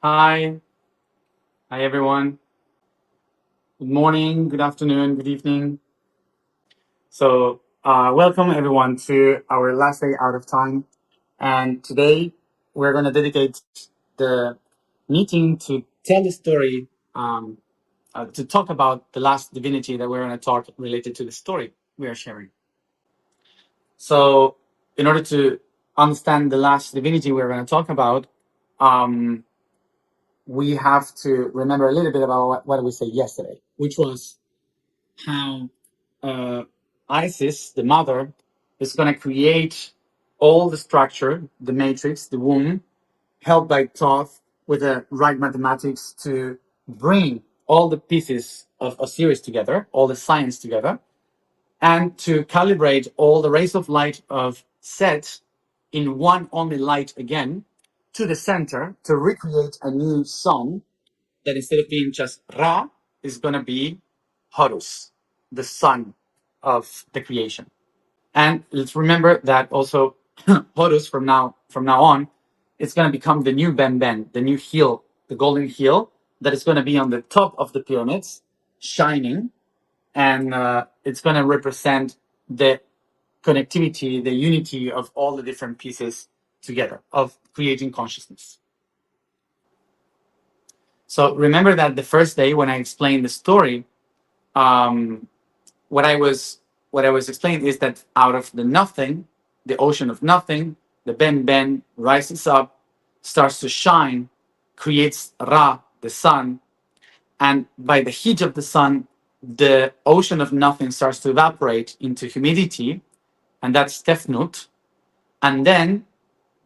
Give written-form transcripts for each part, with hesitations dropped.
Hi, hi everyone. Good morning, good afternoon, good evening. Welcome everyone to our last day out of time. And today we're going to dedicate the meeting to tell the story, to talk about the last divinity that we're going to talk related to the story we are sharing. So, in order to understand the last divinity we're going to talk about, um, we have to remember a little bit about what we said yesterday, which was how Isis, the mother, is going to create all the structure, the matrix, the womb, helped by Thoth with the right mathematics to bring all the pieces of Osiris together, all the science together, and to calibrate all the rays of light of Set in one only light again to the center to recreate a new sun that instead of being just Ra is going to be Horus, the sun of the creation. And let's remember that also Horus from now on, it's going to become the new Ben, the new hill, the golden hill that is going to be on the top of the pyramids, shining, and it's going to represent the connectivity, the unity of all the different pieces together of creating consciousness. So remember that the first day when I explained the story, um, what I was explaining is that out of the nothing, the ocean of nothing, the Ben rises up, starts to shine, creates Ra, the sun, and by the heat of the sun, the ocean of nothing starts to evaporate into humidity, and that's Tefnut, and then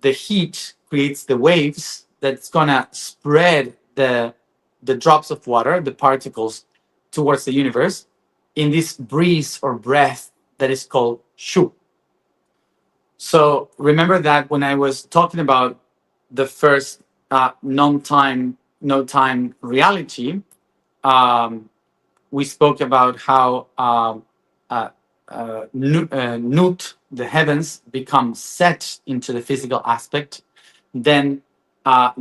the heat creates the waves that's gonna spread the drops of water, the particles, towards the universe in this breeze or breath that is called Shu. So remember that when I was talking about the first non-time, no-time reality, um, we spoke about how Nut, the heavens, become set into the physical aspect. Then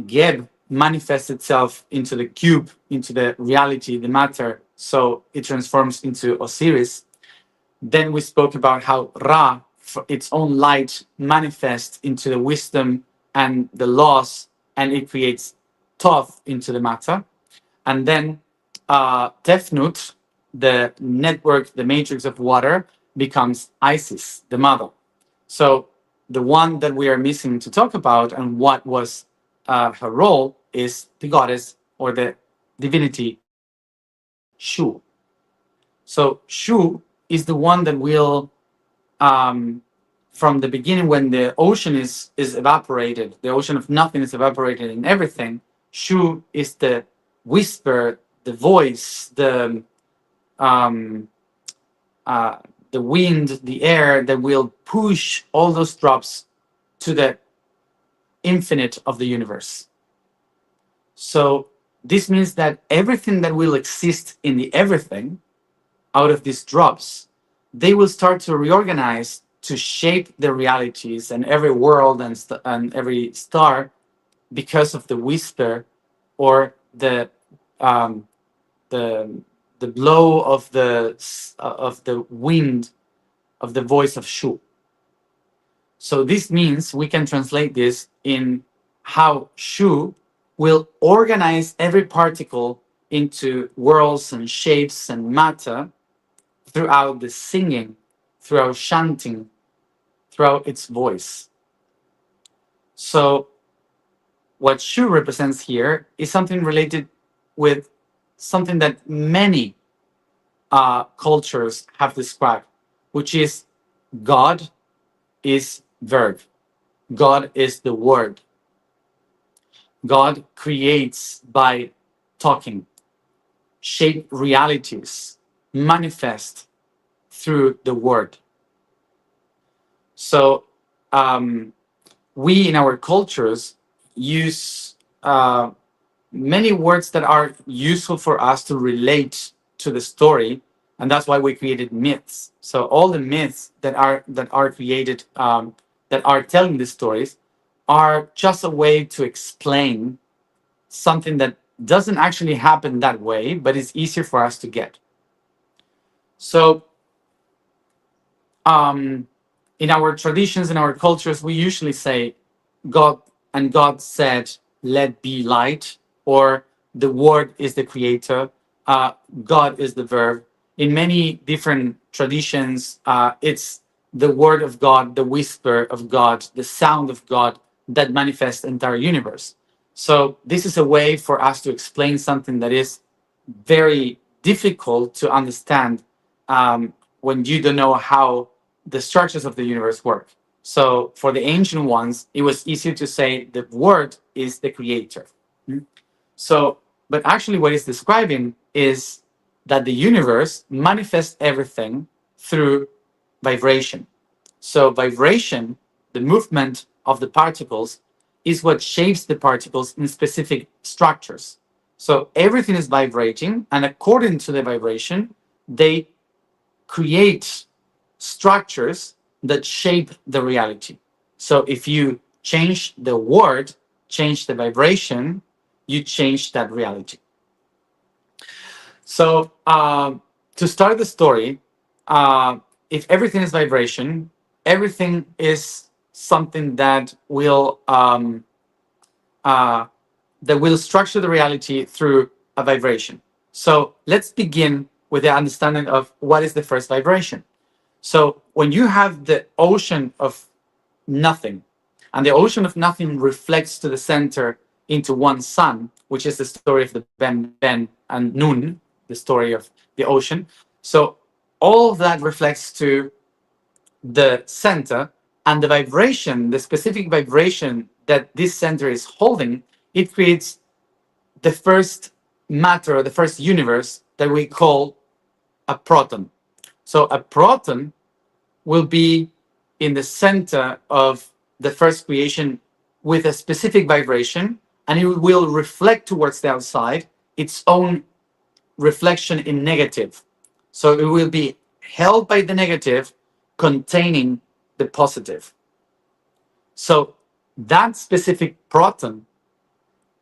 Geb manifests itself into the cube, into the reality, the matter. So it transforms into Osiris. Then we spoke about how Ra, its own light, manifests into the wisdom and the laws, and it creates Thoth into the matter. And then Tefnut, the network, the matrix of water, becomes Isis, the mother. So the one that we are missing to talk about and what was her role is the goddess or the divinity Shu. So Shu is the one that will, from the beginning when the ocean is evaporated, the ocean of nothing is evaporated in everything. Shu is the whisper, the voice, um, the wind, the air that will push all those drops to the infinite of the universe. So this means that everything that will exist in the everything out of these drops, they will start to reorganize to shape the realities and every world and every star because of the whisper or um, the the blow of the wind of the voice of Shu. So this means we can translate this in how Shu will organize every particle into worlds and shapes and matter throughout the singing, throughout chanting, throughout its voice. So what Shu represents here is something related with something that many cultures have described, which is God is verb. God is the word. God creates by talking, shape realities, manifest through the word. So we in our cultures use many words that are useful for us to relate to the story, and that's why we created myths. So all the myths that are created, that are telling the stories, are just a way to explain something that doesn't actually happen that way, but it's easier for us to get. So, in our traditions, in our cultures, we usually say, God and God said, let be light, or the word is the creator, God is the verb. In many different traditions, it's the word of God, the whisper of God, the sound of God that manifests the entire universe. So this is a way for us to explain something that is very difficult to understand, when you don't know how the structures of the universe work. So for the ancient ones, it was easier to say the word is the creator. So, but actually, what it's describing is that the universe manifests everything through vibration. So, vibration, the movement of the particles, is what shapes the particles in specific structures. So, everything is vibrating, and according to the vibration, they create structures that shape the reality. So if you change the word, change the vibration, you change that reality. So to start the story, if everything is vibration, everything is something uh, that will structure the reality through a vibration. So let's begin with the understanding of what is the first vibration. So when you have the ocean of nothing, and the ocean of nothing reflects to the center into one sun, which is the story of the Ben and Nun, the story of the ocean. So all of that reflects to the center, and the vibration, the specific vibration that this center is holding, it creates the first matter, the first universe that we call a proton. So a proton will be in the center of the first creation with a specific vibration, and it will reflect towards the outside its own reflection in negative. So it will be held by the negative, containing the positive. So that specific proton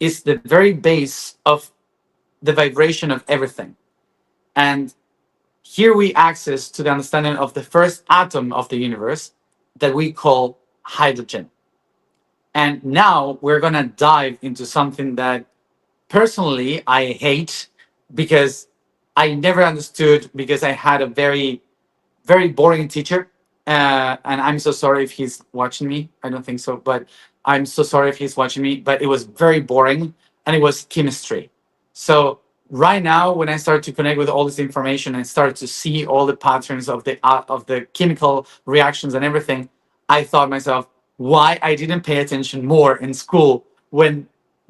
is the very base of the vibration of everything. And here we access to the understanding of the first atom of the universe that we call hydrogen. And now we're going to dive into something that personally I hate, because I never understood, because I had a very, very boring teacher. And I'm so sorry if he's watching me. I don't think so, but I'm so sorry if he's watching me. But it was very boring, and it was chemistry. So right now, when I start to connect with all this information and start to see all the patterns of the chemical reactions and everything, I thought myself, why I didn't pay attention more in school when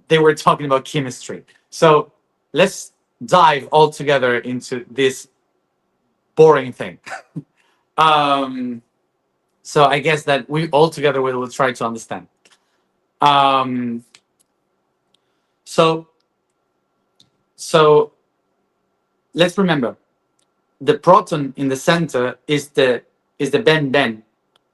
they were talking about chemistry. So let's dive all together into this boring thing. um, so I guess that we all together will try to understand. Um, so so let's remember, the proton in the center is the Ben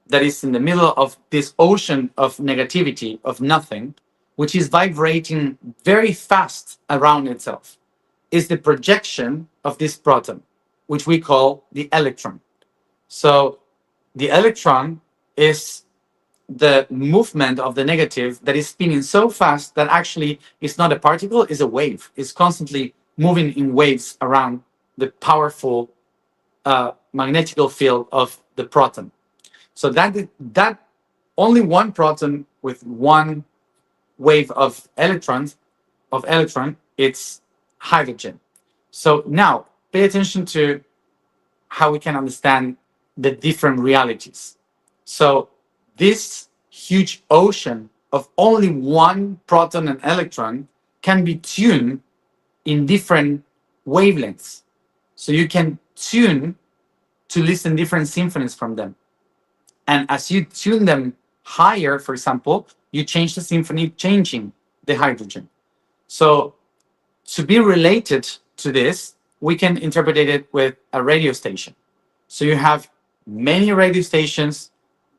that is in the middle of this ocean of negativity, of nothing, which is vibrating very fast around itself. Is the projection of this proton, which we call the electron. So the electron is the movement of the negative that is spinning so fast that actually it's not a particle, it's a wave. It's constantly moving in waves around the powerful magnetical field of the proton. So that only one proton with one wave of electron, it's hydrogen. So now pay attention to how we can understand the different realities. So this huge ocean of only one proton and electron can be tuned in different wavelengths. So you can tune to listen different symphonies from them. And as you tune them higher, for example, you change the symphony, changing the hydrogen. So to be related to this, we can interpret it with a radio station. So you have many radio stations,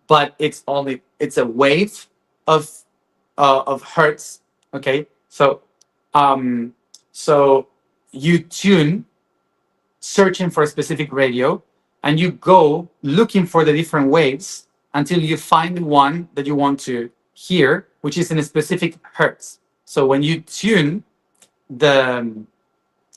but it's a wave of hertz. Okay, so So you tune searching for a specific radio, and you go looking for the different waves until you find the one that you want to hear, which is in a specific hertz. So the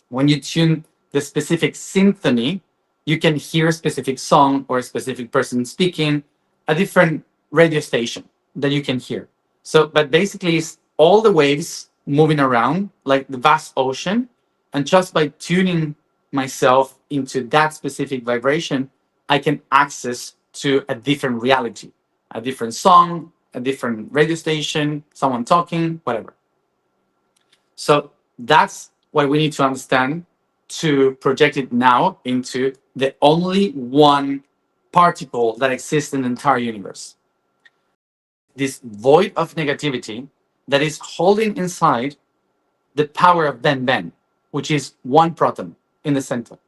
when you tune the specific symphony, you can hear a specific song or a specific person speaking, a different radio station that you can hear. So, but basically, it's all the waves moving around like the vast ocean. And just by tuning myself into that specific vibration, I can access to a different reality, a different song, a different radio station, someone talking, whatever. So that's what we need to understand to project it now into the only one particle that exists in the entire universe. This void of negativity that is holding inside the power of Ben, which is one proton in the center.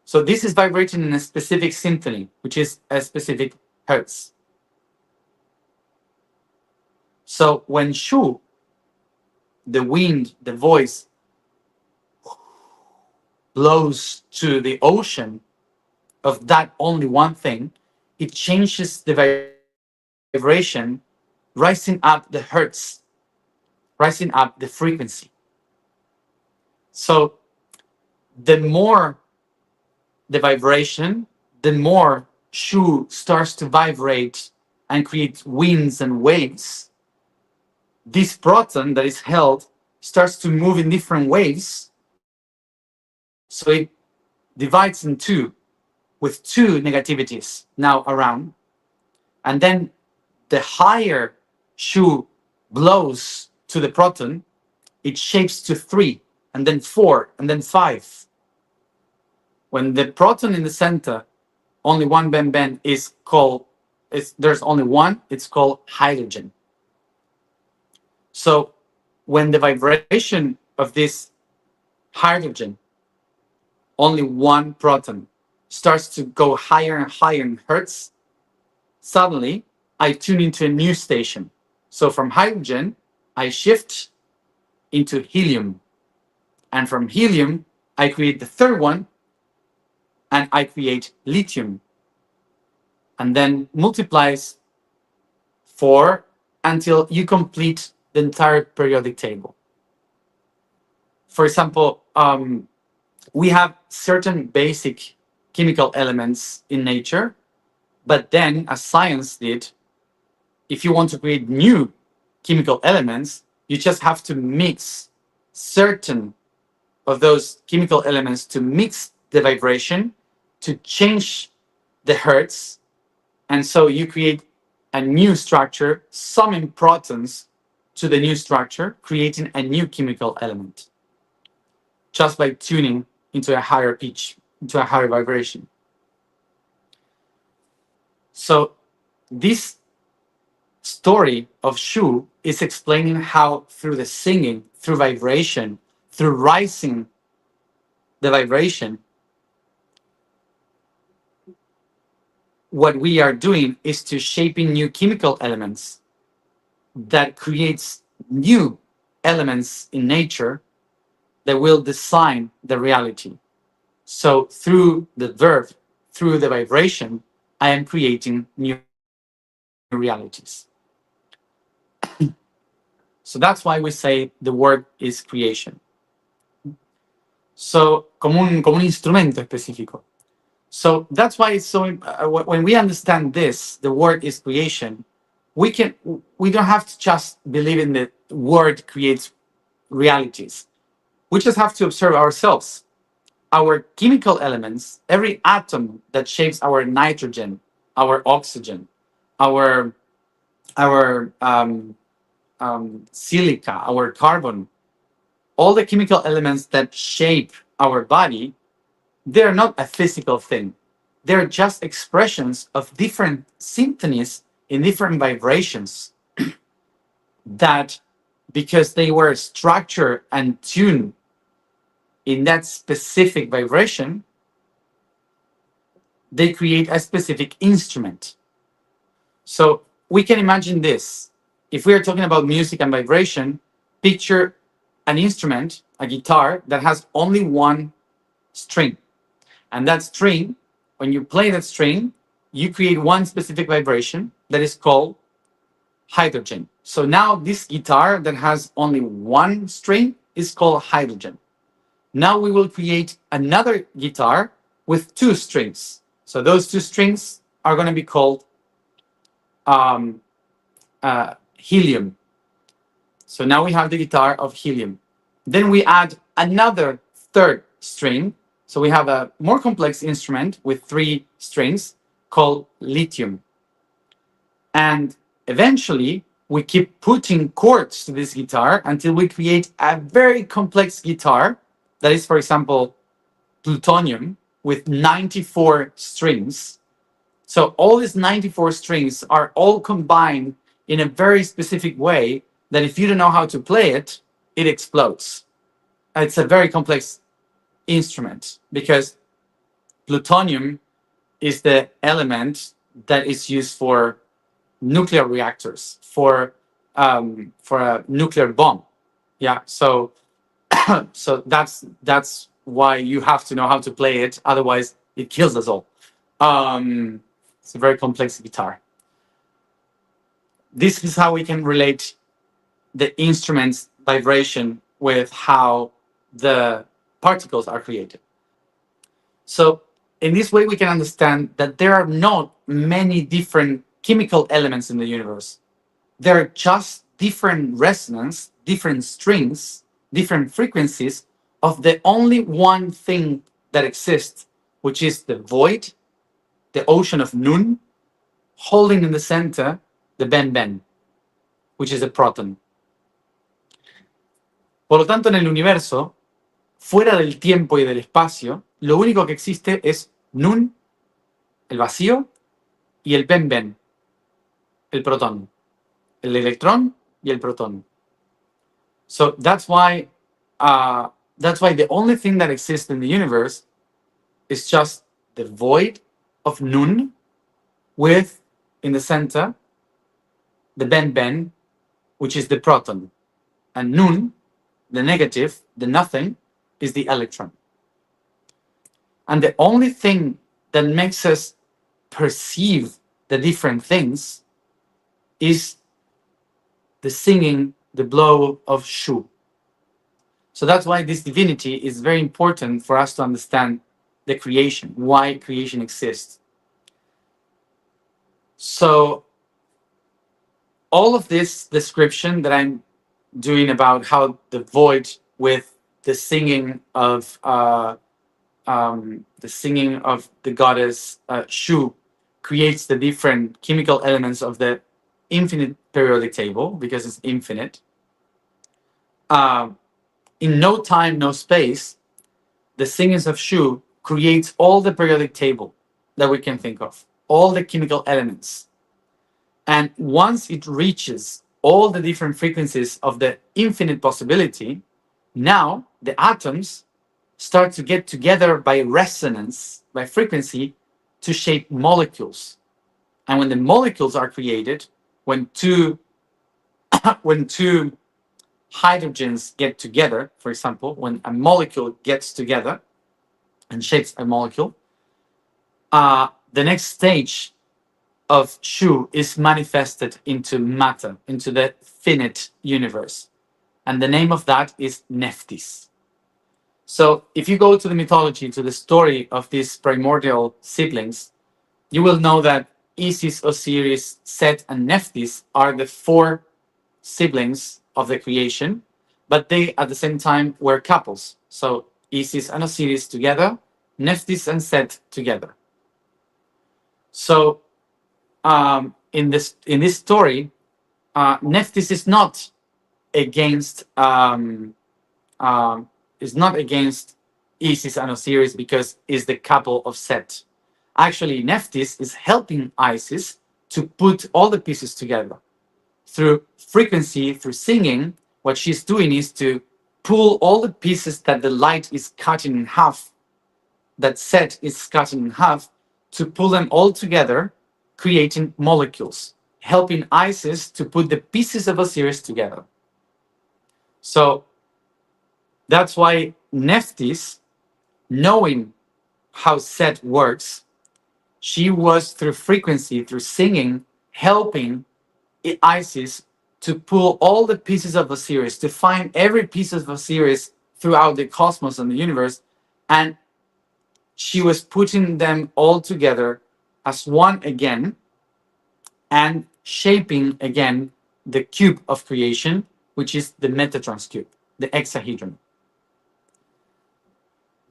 So this is vibrating in a specific symphony, which is a specific hertz. So when Shu, the wind, the voice, blows to the ocean of that only one thing, it changes the vibration, rising up the hertz, rising up the frequency. So the more the vibration, the more Shu starts to vibrate and create winds and waves. This proton that is held starts to move in different waves. So it divides in two, with two negativities now around. And then the higher Shu blows to the proton, it shapes to 3, and then 4, and then 5. When the proton in the center, only one Ben is called, there's only one, it's called hydrogen. So when the vibration of this hydrogen, only one proton, starts to go higher and higher in hertz, suddenly I tune into a new station. So from hydrogen, I shift into helium. And from helium, I create the third one, and I create lithium. And then multiplies 4 until you complete the entire periodic table. For example, we have certain basic chemical elements in nature, but then, as science did, if you want to create new chemical elements, you just have to mix certain of those chemical elements to mix the vibration, to change the hertz, and so you create a new structure, summing protons to the new structure, creating a new chemical element, just by tuning into a higher pitch, into a higher vibration. So this story of Shu is explaining how through the singing, through vibration, through rising the vibration, what we are doing is to shaping new chemical elements that creates new elements in nature that will design the reality. So through the verb, through the vibration, I am creating new realities. So that's why we say the word is creation. So como un instrumento específico. So that's why it's so. When we understand this, the word is creation. We don't have to just believe in the word creates realities. We just have to observe ourselves. Our chemical elements, every atom that shapes our nitrogen, our oxygen, our silica, our carbon, all the chemical elements that shape our body, they're not a physical thing. They're just expressions of different symphonies in different vibrations that, because they were structured and tuned in that specific vibration, they create a specific instrument. So we can imagine this. If we are talking about music and vibration, picture an instrument, a guitar, that has only one string. And that string, when you play that string, you create one specific vibration that is called hydrogen. So now this guitar that has only one string is called hydrogen. Now we will create another guitar with two strings. So those two strings are going to be called helium. So now we have the guitar of helium. Then we add another third string. So we have a more complex instrument with three strings called lithium. And eventually, we keep putting chords to this guitar until we create a very complex guitar that is, for example, plutonium with 94 strings. So all these 94 strings are all combined in a very specific way that if you don't know how to play it, it explodes. It's a very complex instrument because plutonium is the element that is used for nuclear reactors, for a nuclear bomb. Yeah, so so that's why you have to know how to play it. Otherwise, it kills us all. It's a very complex guitar. This is how we can relate the instrument's vibration with how the particles are created. So in this way, we can understand that there are not many different chemical elements in the universe. There are just different resonance, different strings, different frequencies of the only one thing that exists, which is the void, the ocean of Nun, holding in the center the Ben, which is a proton. Por lo tanto, en el universo, fuera del tiempo y del espacio, lo único que existe es Nun, el vacío, y el Ben, el protón, el electrón y el protón. So that's why the only thing that exists in the universe is just the void of Nun with, in the center, the Ben, which is the proton. And Nun, the negative, the nothing, is the electron. And the only thing that makes us perceive the different things is the singing, the blow of Shu. So that's why this divinity is very important for us to understand the creation, why creation exists. So all of this description that I'm doing about how the void with the singing of the goddess Shu creates the different chemical elements of the infinite periodic table because it's infinite. In no time, no space, the singings of Shu creates all the periodic table that we can think of, all the chemical elements. And once it reaches all the different frequencies of the infinite possibility, now the atoms start to get together by resonance, by frequency, to shape molecules. And when the molecules are created, when two hydrogens get together, for example, when a molecule gets together and shapes a molecule, the next stage of Shu is manifested into matter, into the finite universe. And the name of that is Nephthys. So if you go to the mythology, to the story of these primordial siblings, you will know that Isis, Osiris, Set, and Nephthys are the four siblings of the creation, but they at the same time were couples. So Isis and Osiris together, Nephthys and Set together. So in this story, Nephthys is not against Isis and Osiris because is the couple of Set. Actually, Nephthys is helping Isis to put all the pieces together. Through frequency, through singing, what she's doing is to pull all the pieces that the light is cutting in half, that Set is cutting in half, to pull them all together, creating molecules, helping Isis to put the pieces of Osiris together. So That's why Nephthys, knowing how Set works, she was through frequency, through singing, helping Isis to pull all the pieces of Osiris, to find every piece of Osiris throughout the cosmos and the universe, and she was putting them all together as one again and shaping again the cube of creation, which is the Metatron's cube, the Hexahedron.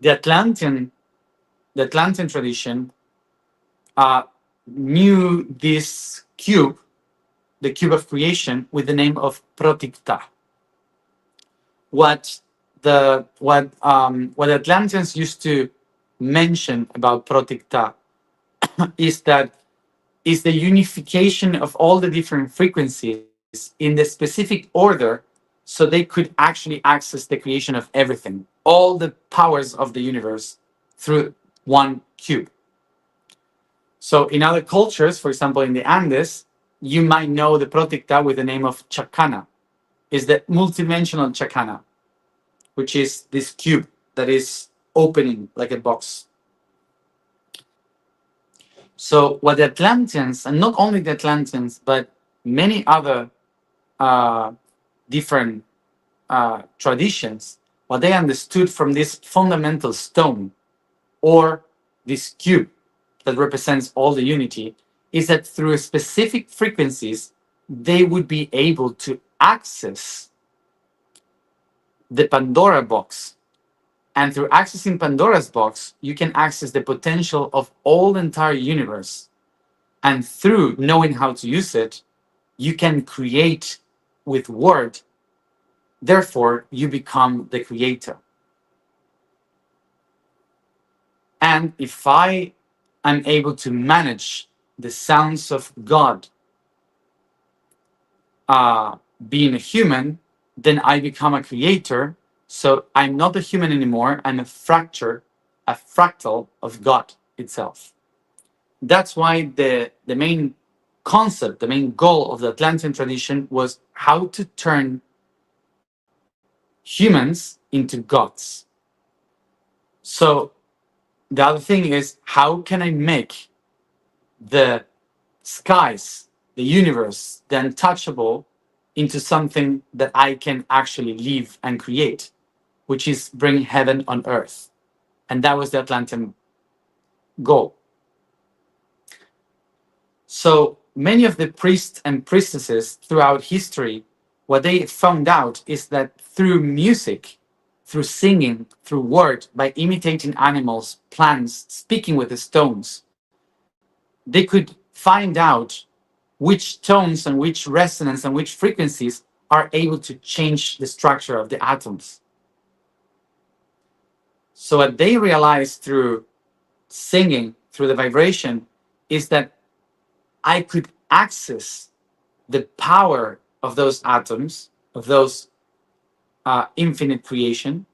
The Atlantean, the Atlantean tradition knew this cube, the cube of creation, with the name of Proticta. What the Atlanteans used to mention about Proticta is that is the unification of all the different frequencies in the specific order, so they could actually access the creation of everything, all the powers of the universe through one cube. So in other cultures, for example, in the Andes, you might know the Proticta with the name of Chacana, is the multidimensional Chacana, which is this cube that is opening like a box. So what the Atlanteans, and not only the Atlanteans, but many other different traditions, what they understood from this fundamental stone or this cube that represents all the unity is that through specific frequencies, they would be able to access the Pandora box. And through accessing Pandora's box, you can access the potential of all the entire universe. And through knowing how to use it, you can create with word. Therefore, you become the creator. And if I am able to manage the sounds of God being a human, then I become a creator. So I'm not a human anymore. I'm a fractal of God itself. That's why the main concept, the main goal of the Atlantean tradition was how to turn humans into gods. So the other thing is, how can I make the skies, the universe, the untouchable, into something that I can actually live and create, which is bring heaven on earth. And that was the Atlantean goal. So many of the priests and priestesses throughout history, what they found out is that through music, through singing, through word, by imitating animals, plants, speaking with the stones, they could find out which tones and which resonance and which frequencies are able to change the structure of the atoms. So what they realized through singing, through the vibration, is that I could access the power of those atoms, of those infinite creation.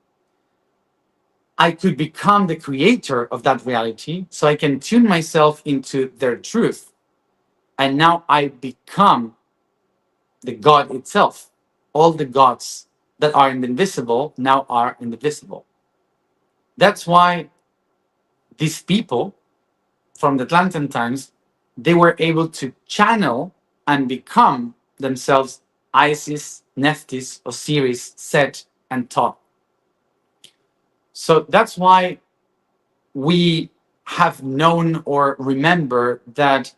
I could become the creator of that reality, so I can tune myself into their truth. And now I become the God itself. All the gods that are in the invisible now are in the visible. That's why these people from the Atlantean times, they were able to channel and become themselves Isis, Nephthys, Osiris, Set, and Thoth. So that's why we have known or remember that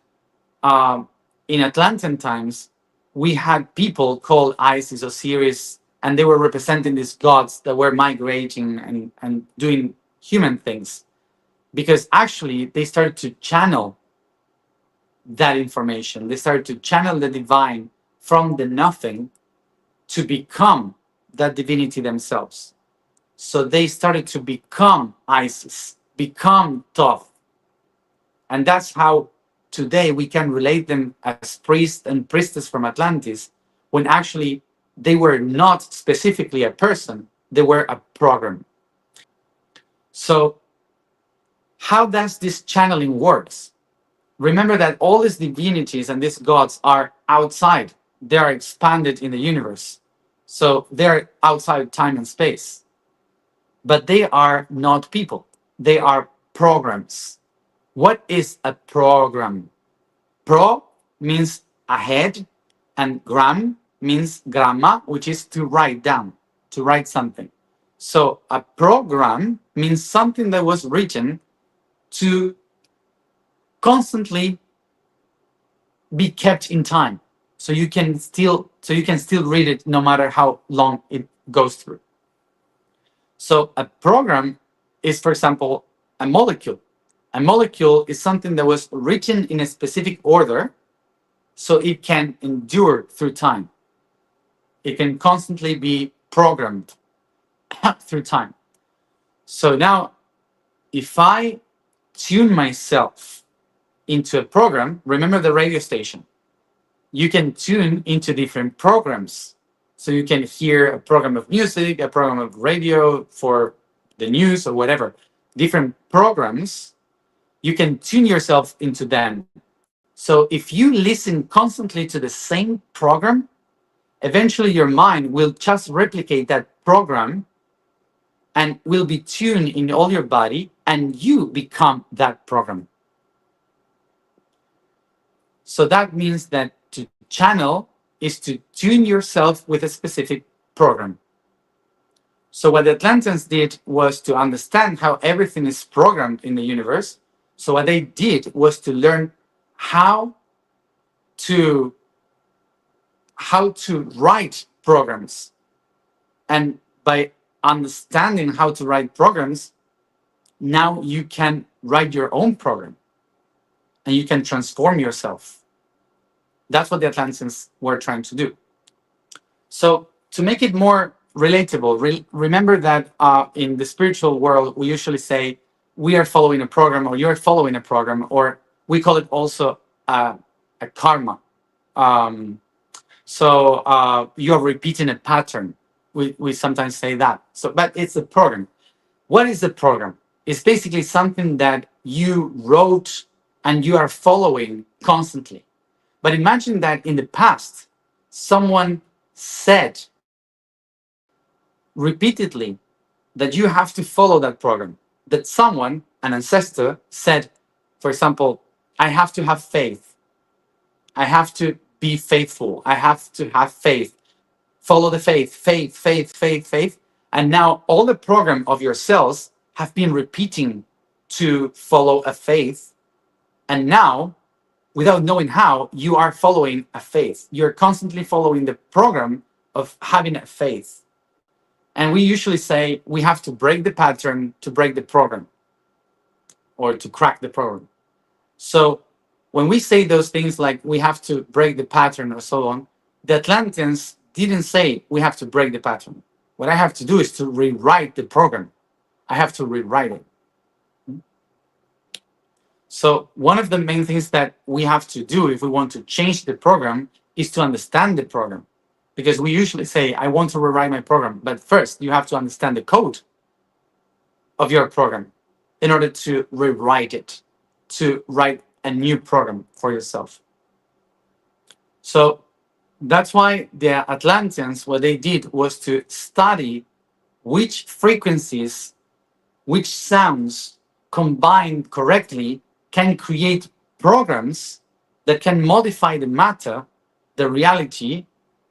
in Atlantean times, we had people called Isis, Osiris, and they were representing these gods that were migrating and doing human things. Because actually, they started to channel that information. They started to channel the divine from the nothing to become that divinity themselves. So they started to become Isis, become Thoth. And that's how today we can relate them as priest and priestess from Atlantis, when actually they were not specifically a person, they were a program. So how does this channeling works? Remember that all these divinities and these gods are outside. They are expanded in the universe. So they're outside time and space. but they are not people. They are programs. What is a program? Pro means ahead, and gram means gramma, which is to write down, to write something. So a program means something that was written to constantly be kept in time. So you can still read it no matter how long it goes through. So a program is, for example, a molecule. A molecule is something that was written in a specific order so it can endure through time. It can constantly be programmed through time. So now, if I tune myself into a program, remember the radio station, you can tune into different programs. So you can hear a program of music, a program of radio for the news or whatever, different programs, you can tune yourself into them. So if you listen constantly to the same program, eventually your mind will just replicate that program and will be tuned in all your body, and you become that program. So that means that to channel is to tune yourself with a specific program. So what the Atlanteans did was to understand how everything is programmed in the universe. So what they did was to learn how to write programs. And by understanding how to write programs, now you can write your own program and you can transform yourself. That's what the Atlanteans were trying to do. So to make it more relatable, remember that in the spiritual world, we usually say we are following a program, or you're following a program, or we call it also a karma. So you're repeating a pattern. We sometimes say that. So, but it's a program. What is a program? It's basically something that you wrote and you are following constantly. But imagine that in the past, someone said repeatedly that you have to follow that program. That someone, an ancestor, said, for example, I have to have faith. I have to be faithful. I have to have faith. Follow the faith, faith, faith, faith, faith. And now all the program of your cells have been repeating to follow a faith. And now, without knowing how, you are following a faith. You're constantly following the program of having a faith. And we usually say we have to break the pattern to break the program or to crack the program. So when we say those things like we have to break the pattern or so on, the Atlanteans didn't say we have to break the pattern. What I have to do is to rewrite the program. I have to rewrite it. So one of the main things that we have to do if we want to change the program is to understand the program. Because we usually say, I want to rewrite my program. But first, you have to understand the code of your program in order to rewrite it, to write a new program for yourself. So that's why the Atlanteans, what they did was to study which frequencies, which sounds combined correctly can create programs that can modify the matter, the reality,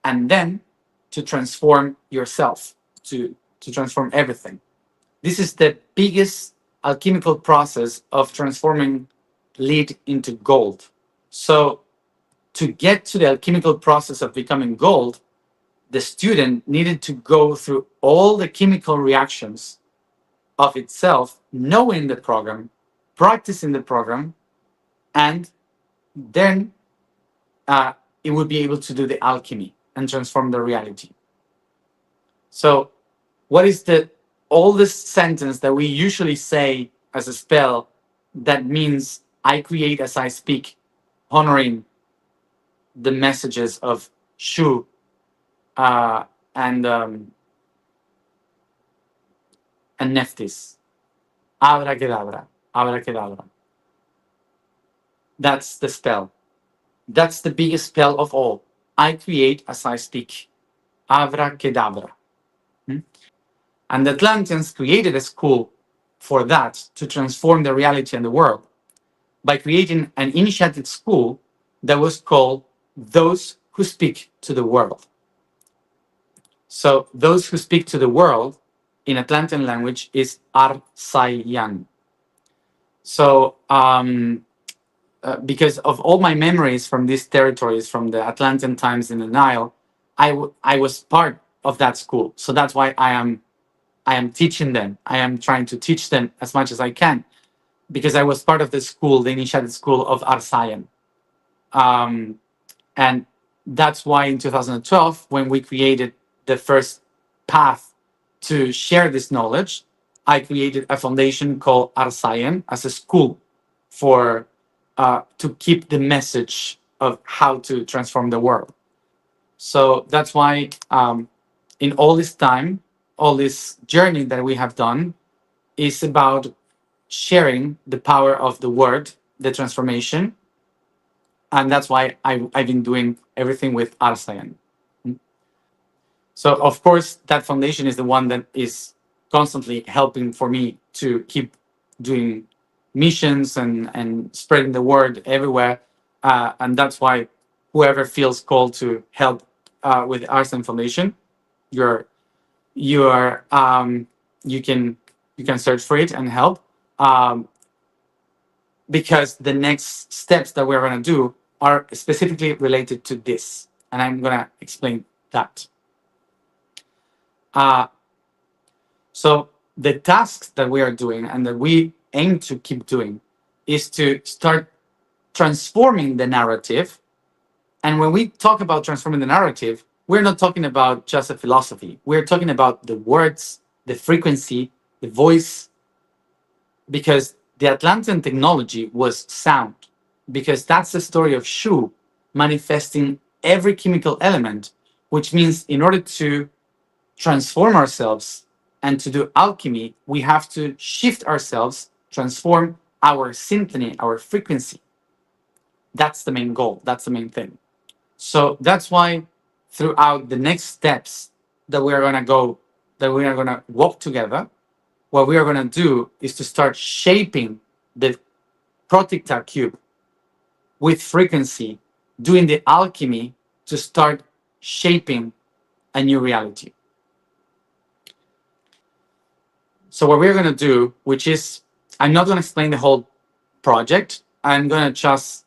and then to transform yourself, to transform everything. This is the biggest alchemical process of transforming lead into gold. So to get to the alchemical process of becoming gold, the student needed to go through all the chemical reactions of itself, knowing the program, practicing the program, and then it would be able to do the alchemy and transform the reality. So what is the oldest sentence that we usually say as a spell that means I create as I speak, honoring the messages of Shu and Nephthys? Abra kedavra, abra kedavra. That's the spell. That's the biggest spell of all. I create as I speak. Abra kedavra. And the Atlanteans created a school for that, to transform the reality and the world, by creating an initiated school that was called Those Who Speak to the World. So those who speak to the world in Atlantean language is Arsayan. So because of all my memories from these territories, from the Atlantean times in the Nile, I was part of that school. So that's why I am teaching them. I am trying to teach them as much as I can, because I was part of the school, the initiated school of Arsayan. And that's why in 2012, when we created the first path to share this knowledge, I created a foundation called Arsayan as a school for to keep the message of how to transform the world. So that's why in all this time, all this journey that we have done is about sharing the power of the word, the transformation, and that's why I've been doing everything with Arsayan. So of course that foundation is the one that is constantly helping for me to keep doing missions and spreading the word everywhere, and that's why whoever feels called to help with the Arsayan Foundation, you're you are you can search for it and help, because the next steps that we're going to do are specifically related to this, and I'm going to explain that. So the tasks that we are doing and that we aim to keep doing is to start transforming the narrative. And when we talk about transforming the narrative, we're not talking about just a philosophy. We're talking about the words, the frequency, the voice, because the Atlantean technology was sound, because that's the story of Shu manifesting every chemical element, which means in order to transform ourselves and to do alchemy, we have to shift ourselves, transform our symphony, our frequency. That's the main goal. That's the main thing. So that's why throughout the next steps that we are going to go, that we are going to walk together, what we are going to do is to start shaping the Protecta cube with frequency, doing the alchemy to start shaping a new reality. So what we're going to do, which is, I'm not going to explain the whole project. I'm going to just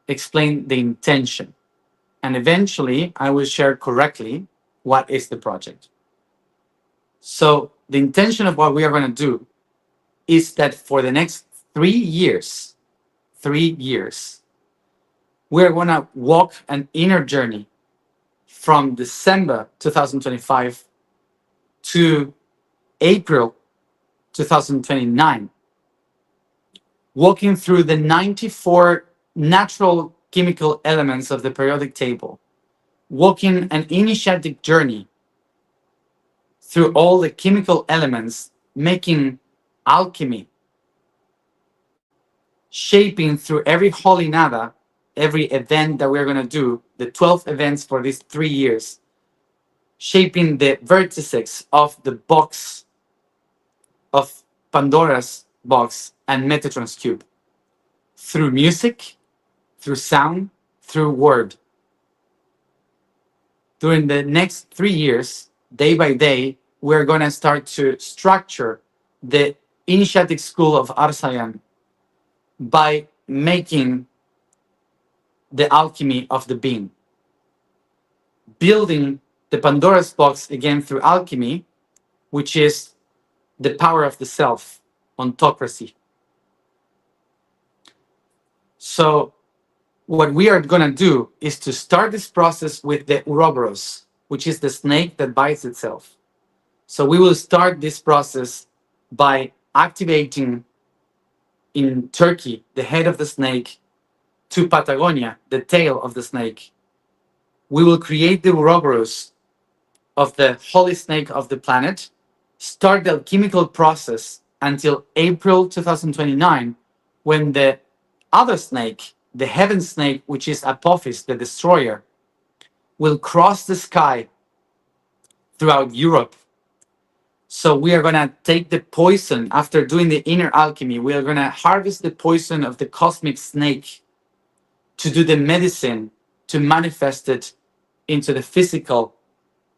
explain the intention. And eventually I will share correctly what is the project. So the intention of what we are going to do is that for the next 3 years, we're going to walk an inner journey from December 2025 to April 2029, walking through the 94 natural chemical elements of the periodic table, walking an initiatic journey through all the chemical elements, making alchemy, shaping through every holy nada, every event that we're going to do, the 12 events for these 3 years, shaping the vertices of the box of Pandora's box and Metatron's cube through music, through sound, through word. During the next 3 years, day by day, we're going to start to structure the initiatic school of Arsayan by making the alchemy of the being, building the Pandora's box again through alchemy, which is the power of the self, ontocracy. So what we are going to do is to start this process with the Ouroboros, which is the snake that bites itself. So we will start this process by activating in Turkey the head of the snake, to Patagonia the tail of the snake. We will create the Ouroboros of the holy snake of the planet, start the alchemical process until April 2029, when the other snake, the heaven snake, which is Apophis, the destroyer, will cross the sky throughout Europe, So we are going to take the poison after doing the inner alchemy. We are going to harvest the poison of the cosmic snake to do the medicine to manifest it into the physical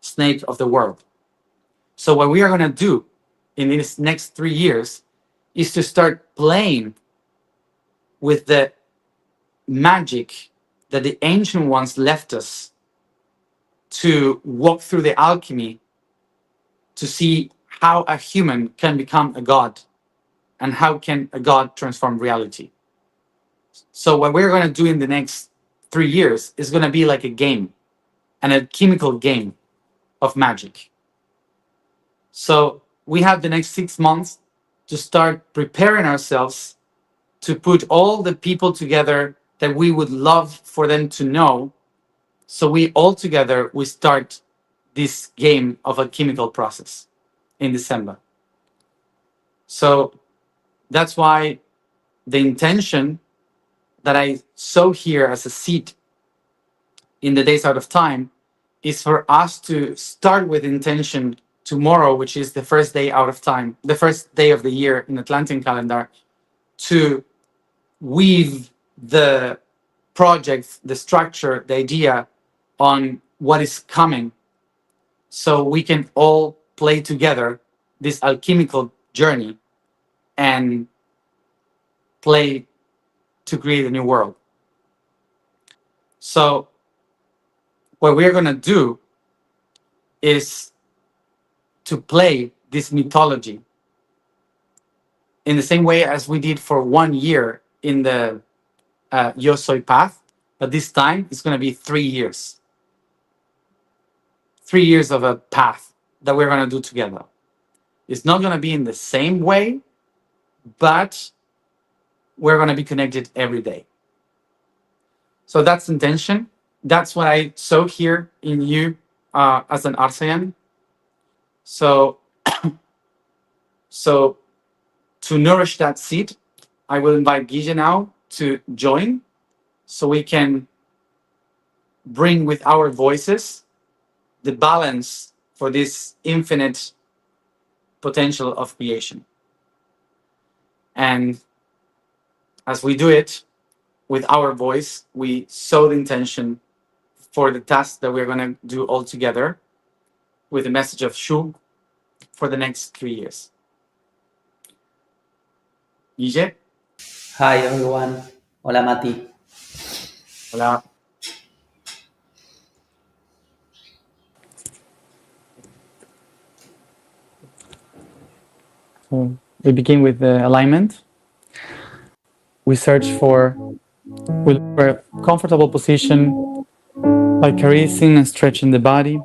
snake of the world. So what we are going to do in these next 3 years is to start playing with the magic that the ancient ones left us, to walk through the alchemy to see how a human can become a god and how can a god transform reality. So what we're going to do in the next 3 years is going to be like a game, an alchemical game of magic. So we have the next 6 months to start preparing ourselves to put all the people together that we would love for them to know. So we all together, we start this game of a chemical process in December. So that's why the intention that I sow here as a seed in the days out of time is for us to start with intention tomorrow, which is the first day out of time, the first day of the year in Atlantean calendar, to weave the project, the structure, the idea on what is coming, so we can all play together this alchemical journey and play to create a new world. So what we're going to do is to play this mythology in the same way as we did for 1 year in the YOSOY path, but this time it's going to be 3 years. 3 years of a path that we're going to do together. It's not going to be in the same way, but we're going to be connected every day. So that's intention. That's what I sow here in you as an Arsayan. So, so to nourish that seed, I will invite Guille now to join, so we can bring with our voices the balance for this infinite potential of creation. And as we do it with our voice, we sow the intention for the task that we're going to do all together with the message of Shu for the next 3 years. Guille? Hi everyone. Hola Mati. Hola. So we begin with the alignment. We search for, we look for a comfortable position by caressing and stretching the body.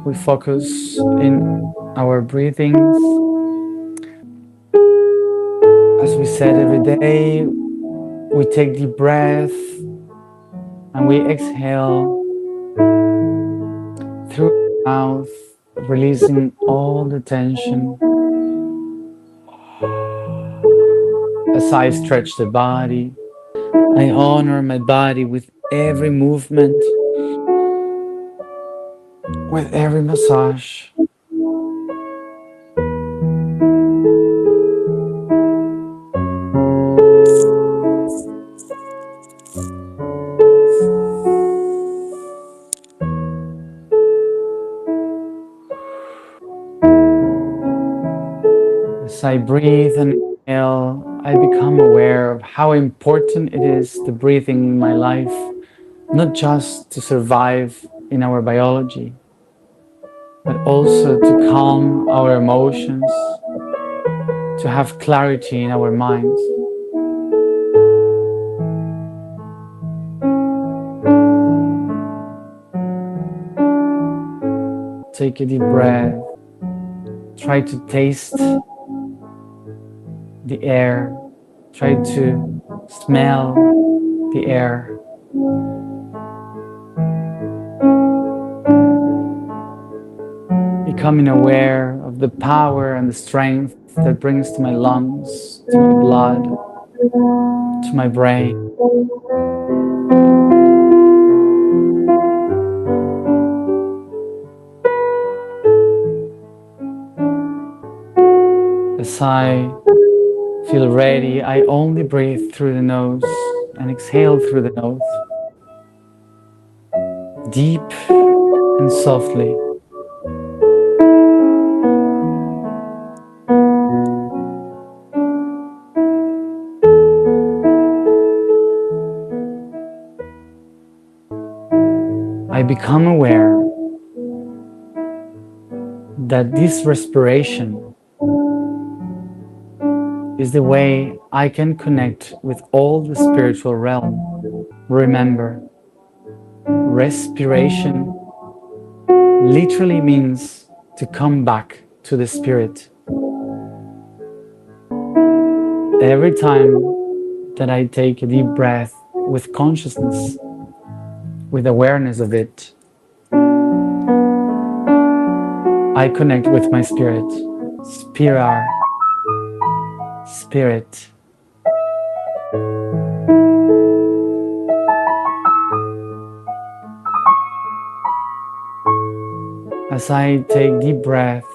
We focus in our breathings. As we said every day, we take deep breath and we exhale through the mouth, releasing all the tension. As I stretch the body, I honor my body with every movement, with every massage. As I breathe and exhale, I become aware of how important it is to breathing in my life, not just to survive in our biology, but also to calm our emotions, to have clarity in our minds. Take a deep breath. Try to taste the air. Try to smell the air. becoming aware of the power and the strength that brings to my lungs, to my blood, to my brain. As I feel ready, I only breathe through the nose and exhale through the nose, deep and softly. I become aware that this respiration is the way I can connect with all the spiritual realm. Remember, respiration literally means to come back to the spirit. Every time that I take a deep breath with consciousness, with awareness of it, I connect with my spirit. Spirar, spirit. As I take deep breath,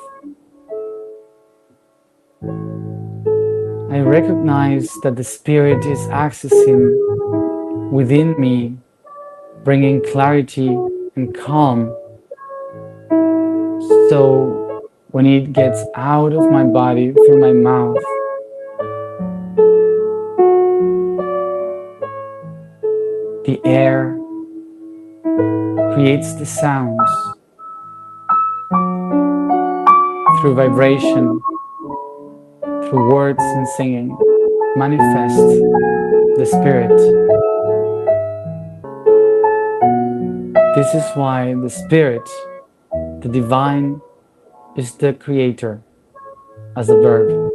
I recognize that the spirit is accessing within me, bringing clarity and calm. So when it gets out of my body through my mouth, the air creates the sounds through vibration, through words and singing, manifest the spirit. This is why the spirit, the divine, is the creator as a verb.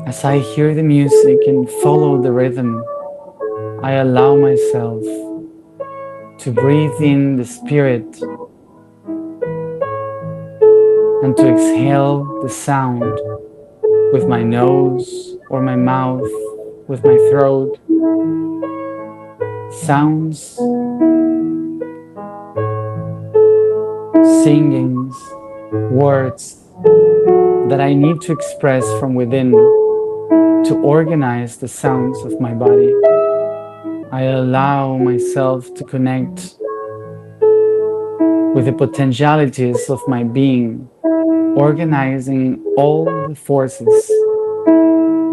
As I hear the music and follow the rhythm, I allow myself to breathe in the spirit and to exhale the sound with my nose or my mouth, with my throat. Sounds, singings, words that I need to express from within to organize the sounds of my body. I allow myself to connect with the potentialities of my being, organizing all the forces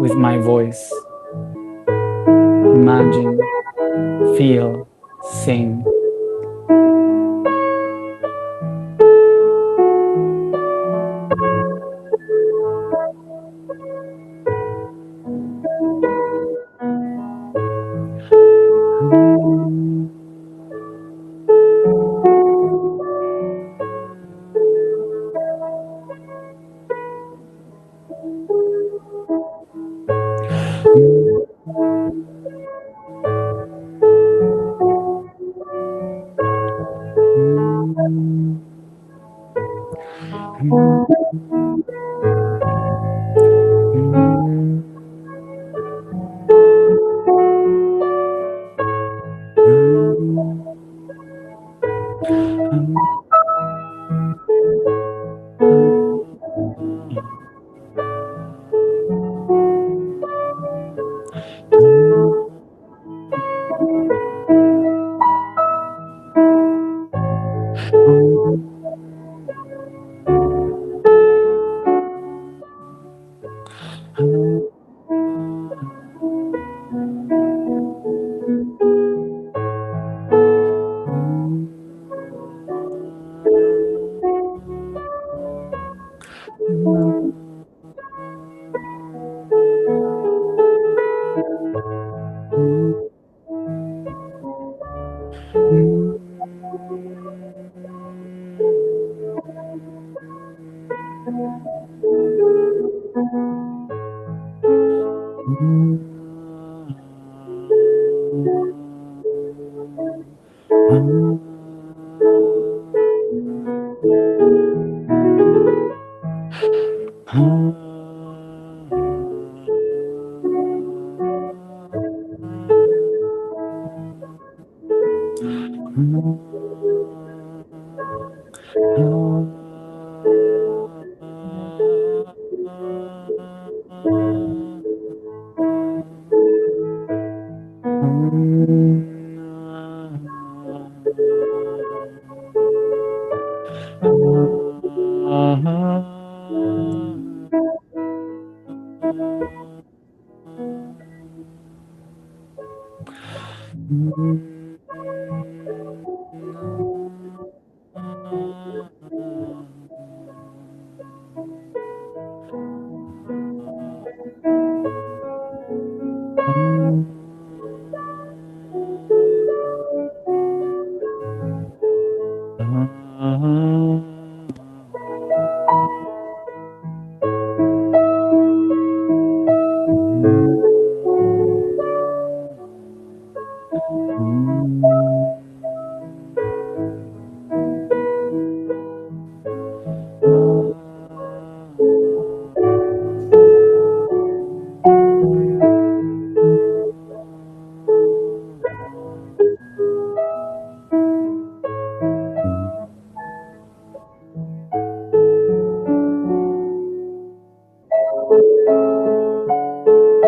with my voice. Imagine, feel, sing.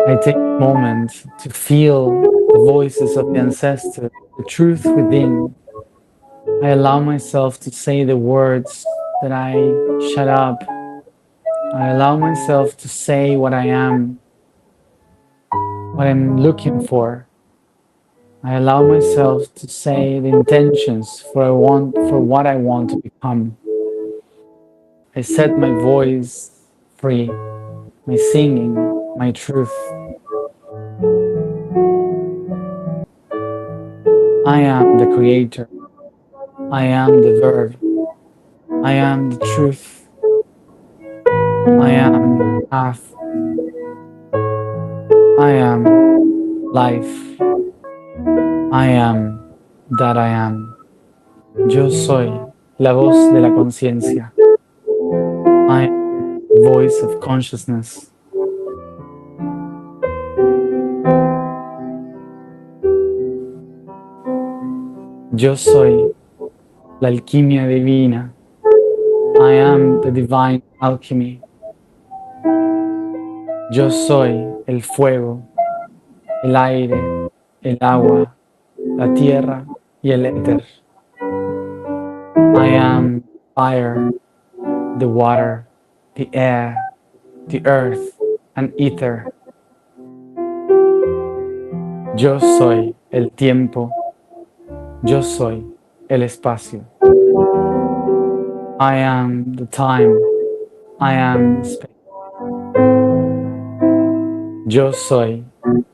I take a moment to feel the voices of the ancestors, the truth within. I allow myself to say the words that I shut up. I allow myself to say what I am, what I'm looking for. I allow myself to say the intentions for what I want to become. I set my voice free, my singing, my truth. I am the creator. I am the verb. I am the truth. I am path. I am life. I am that I am. Yo soy la voz de la conciencia. I am the voice of consciousness. Yo soy la alquimia divina. I am the divine alchemy. Yo soy el fuego, el aire, el agua, la tierra y el éter. I am fire, the water, the air, the earth, and ether. Yo soy el tiempo. Yo soy el espacio. I am the time. I am space. Yo soy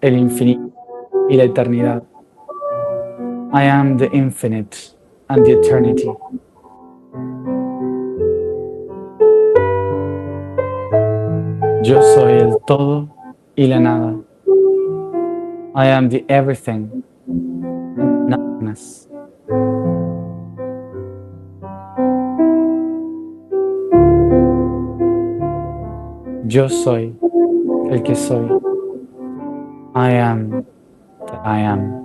el infinito y la eternidad. I am the infinite and the eternity. Yo soy el todo y la nada. I am the everything and nothingness. Yo soy el que soy. I am that I am.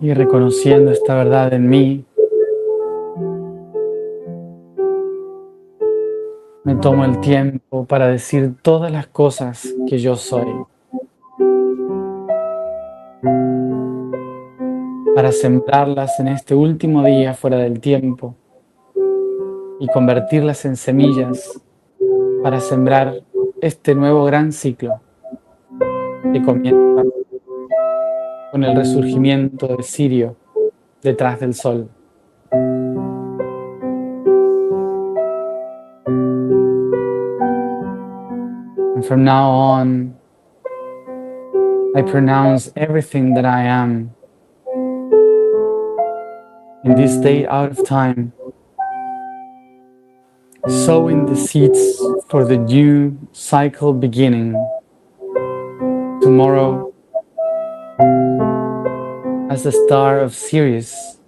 Y reconociendo esta verdad en mí, me tomo el tiempo para decir todas las cosas que yo soy, para sembrarlas en este último día fuera del tiempo y convertirlas en semillas para sembrar este nuevo gran ciclo. que comienza con el resurgimiento de Sirio detrás del sol. And from now on, I pronounce everything that I am in this day out of time, sowing the seeds for the new cycle beginning tomorrow as the star of Sirius,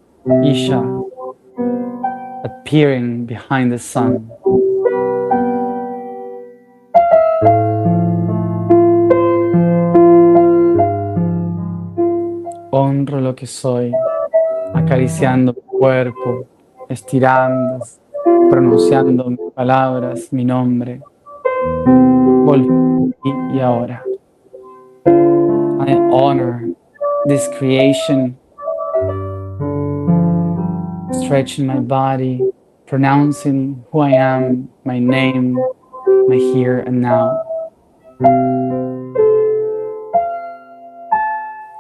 Isha, appearing behind the sun. Honro lo que soy, acariciando mi cuerpo, estirando, pronunciando mis palabras, mi nombre. Volví aquí y ahora. I honor this creation, stretching my body, pronouncing who I am, my name, my here and now.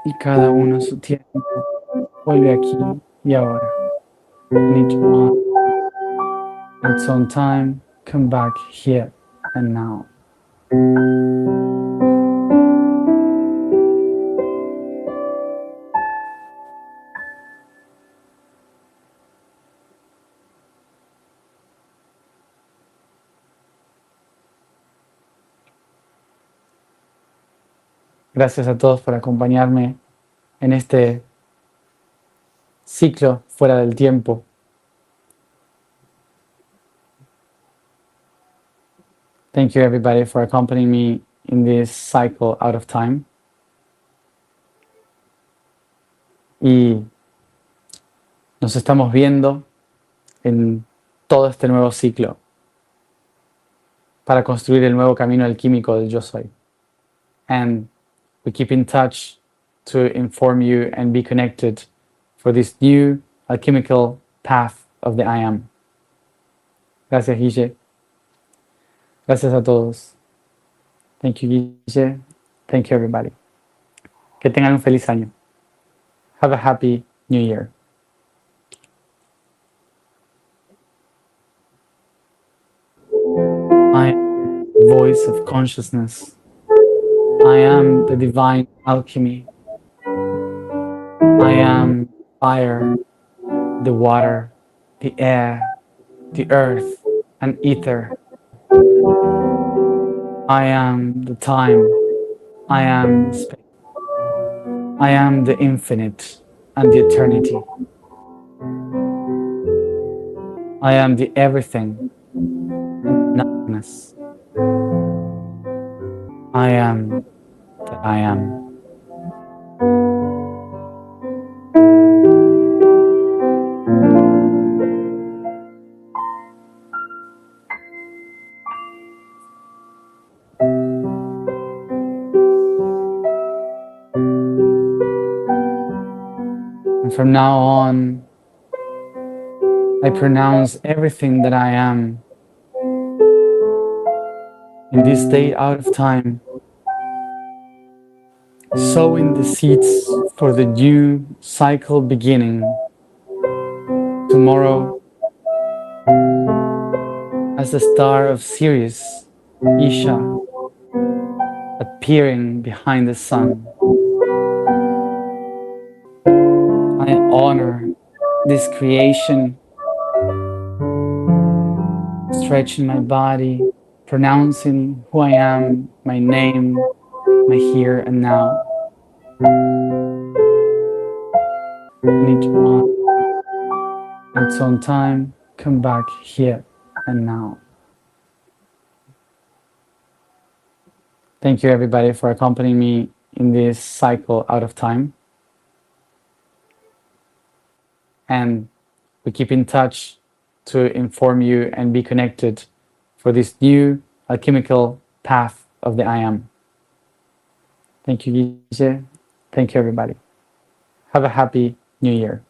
Y cada uno a su tiempo vuelve aquí y ahora. And each one at its own time, come back here and now. Gracias a todos por acompañarme en este ciclo fuera del tiempo. Thank you everybody for accompanying me in this cycle out of time. Y nos estamos viendo en todo este nuevo ciclo para construir el nuevo camino alquímico del YOSOY. And we keep in touch to inform you and be connected for this new alchemical path of the I Am. Gracias, Guille. Gracias a todos. Thank you, Guille. Thank you, everybody. Que tengan un feliz año. Have a happy new year. I am the voice of consciousness. I am the divine alchemy. I am fire, the water, the air, the earth, and ether. I am the time. I am space. I am the infinite and the eternity. I am the everything and nothingness. I am that I am. And from now on, I pronounce everything that I am in this day out of time, sowing the seeds for the new cycle beginning tomorrow as the star of Sirius, Isha, appearing behind the sun. I honor this creation, stretching my body, pronouncing who I am, my name, my here and now. And each one at its own time, come back here and now. Thank you everybody for accompanying me in this cycle out of time. And we keep in touch to inform you and be connected for this new alchemical path of the I Am. Thank you, Guille. Thank you, everybody. Have a happy new year.